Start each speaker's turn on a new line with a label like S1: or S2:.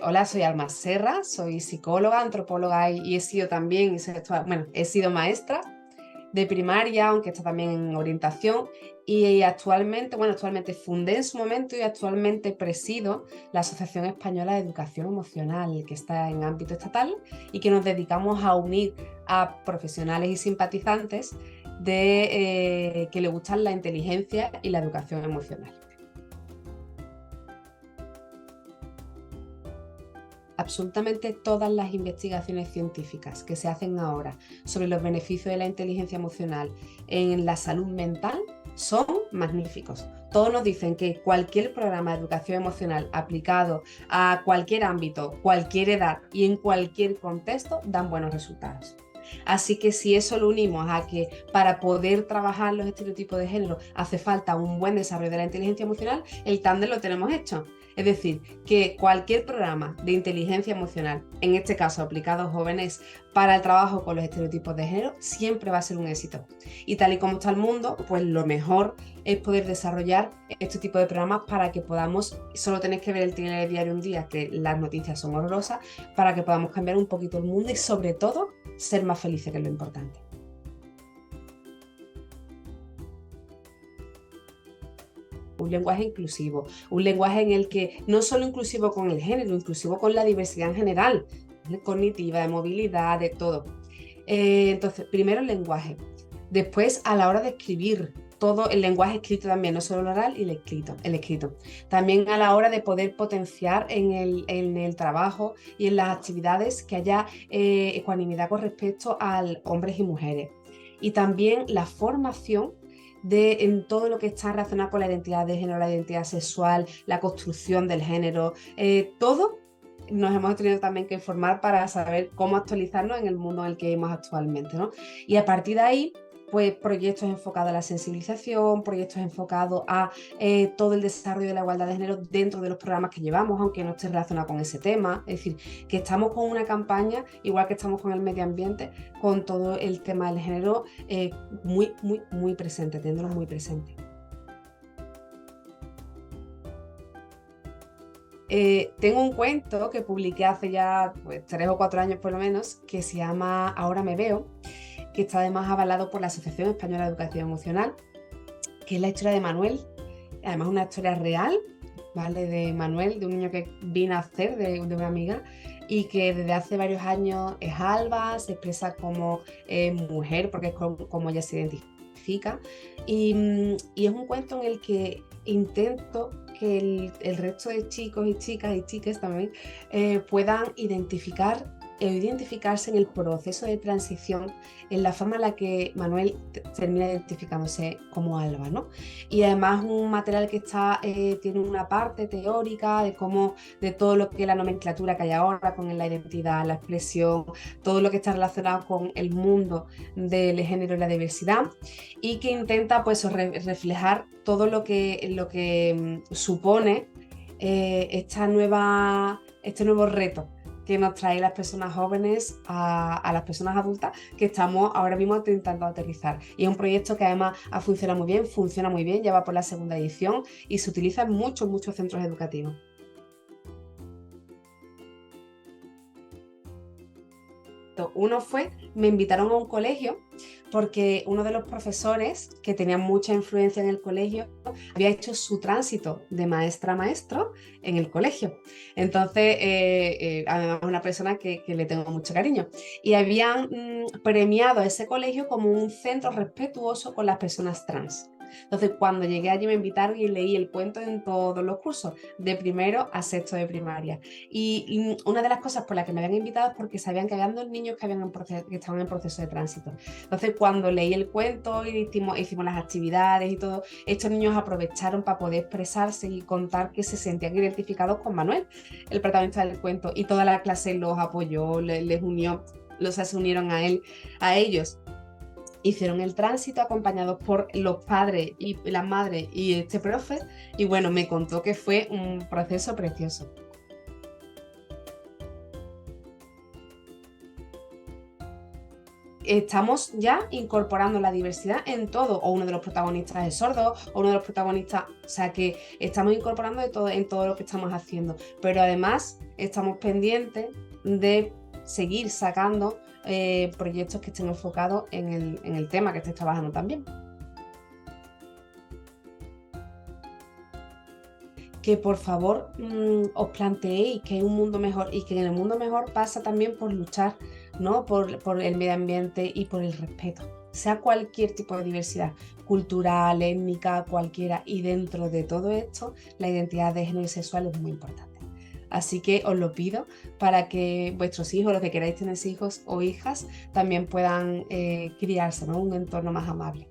S1: Hola, soy Alma Serra, soy psicóloga, antropóloga y he sido también, he sido maestra de primaria, aunque está también en orientación, y actualmente fundé en su momento y actualmente presido la Asociación Española de Educación Emocional, que está en ámbito estatal y que nos dedicamos a unir a profesionales y simpatizantes que le gustan la inteligencia y la educación emocional. Absolutamente todas las investigaciones científicas que se hacen ahora sobre los beneficios de la inteligencia emocional en la salud mental son magníficos. Todos nos dicen que cualquier programa de educación emocional aplicado a cualquier ámbito, cualquier edad y en cualquier contexto dan buenos resultados. Así que si eso lo unimos a que para poder trabajar los estereotipos de género hace falta un buen desarrollo de la inteligencia emocional, el tándem lo tenemos hecho. Es decir, que cualquier programa de inteligencia emocional, en este caso aplicado a jóvenes para el trabajo con los estereotipos de género, siempre va a ser un éxito. Y tal y como está el mundo, pues lo mejor es poder desarrollar este tipo de programas para que podamos, solo tenéis que ver el telediario un día, que las noticias son horrorosas, para que podamos cambiar un poquito el mundo y sobre todo ser más felices, que es lo importante. Un lenguaje inclusivo, un lenguaje en el que no solo inclusivo con el género, inclusivo con la diversidad en general, cognitiva, de movilidad, de todo. Entonces, primero el lenguaje, después a la hora de escribir, todo el lenguaje escrito también, no solo el oral y el escrito. También a la hora de poder potenciar en el trabajo y en las actividades que haya ecuanimidad con respecto a hombres y mujeres. Y también la formación en todo lo que está relacionado con la identidad de género, la identidad sexual, la construcción del género, todo nos hemos tenido también que formar para saber cómo actualizarnos en el mundo en el que vivimos actualmente, ¿no? Y a partir de ahí, pues proyectos enfocados a la sensibilización, proyectos enfocados a todo el desarrollo de la igualdad de género dentro de los programas que llevamos, aunque no esté relacionado con ese tema. Es decir, que estamos con una campaña, igual que estamos con el medio ambiente, con todo el tema del género muy, muy, muy presente, teniéndolo muy presente. Tengo un cuento que publiqué hace ya pues, 3 o 4 años por lo menos, que se llama Ahora me veo, que está además avalado por la Asociación Española de Educación Emocional, que es la historia de Manuel, además una historia real, ¿vale? De Manuel, de un niño que vino a hacer de una amiga y que desde hace varios años es alba, se expresa como mujer porque es como ella se identifica y es un cuento en el que intento que el resto de chicos y chicas y chiques también puedan identificarse en el proceso de transición, en la forma en la que Manuel termina identificándose como Alba, ¿no? Y además un material que tiene una parte teórica de todo lo que es la nomenclatura que hay ahora con la identidad, la expresión, todo lo que está relacionado con el mundo del género y la diversidad, y que intenta pues reflejar todo lo que supone este nuevo reto que nos trae las personas jóvenes a las personas adultas que estamos ahora mismo intentando aterrizar. Y es un proyecto que además funciona muy bien, ya va por la segunda edición y se utiliza en muchos centros educativos. Uno fue, me invitaron a un colegio porque uno de los profesores que tenía mucha influencia en el colegio había hecho su tránsito de maestra a maestro en el colegio. Entonces, además es una persona que le tengo mucho cariño. Y habían premiado a ese colegio como un centro respetuoso con las personas trans. Entonces, cuando llegué allí me invitaron y leí el cuento en todos los cursos, de primero a sexto de primaria. Y una de las cosas por las que me habían invitado es porque sabían que habían 2 niños que estaban en proceso de tránsito. Entonces, cuando leí el cuento y hicimos las actividades y todo, estos niños aprovecharon para poder expresarse y contar que se sentían identificados con Manuel, el protagonista del cuento, y toda la clase los apoyó, les unió, se unieron a ellos. Hicieron el tránsito acompañados por los padres y las madres y este profe, y bueno, me contó que fue un proceso precioso. Estamos ya incorporando la diversidad en todo, o uno de los protagonistas es sordo, o uno de los protagonistas, o sea que estamos incorporando en todo lo que estamos haciendo, pero además estamos pendientes de seguir sacando proyectos que estén enfocados en el tema que estés trabajando también. Que por favor os planteéis que hay un mundo mejor y que en el mundo mejor pasa también por luchar, ¿no? por el medio ambiente y por el respeto, sea cualquier tipo de diversidad cultural, étnica, cualquiera, y dentro de todo esto la identidad de género y sexual es muy importante. Así que os lo pido para que vuestros hijos, los que queráis tener hijos o hijas, también puedan criarse, ¿no? En un entorno más amable.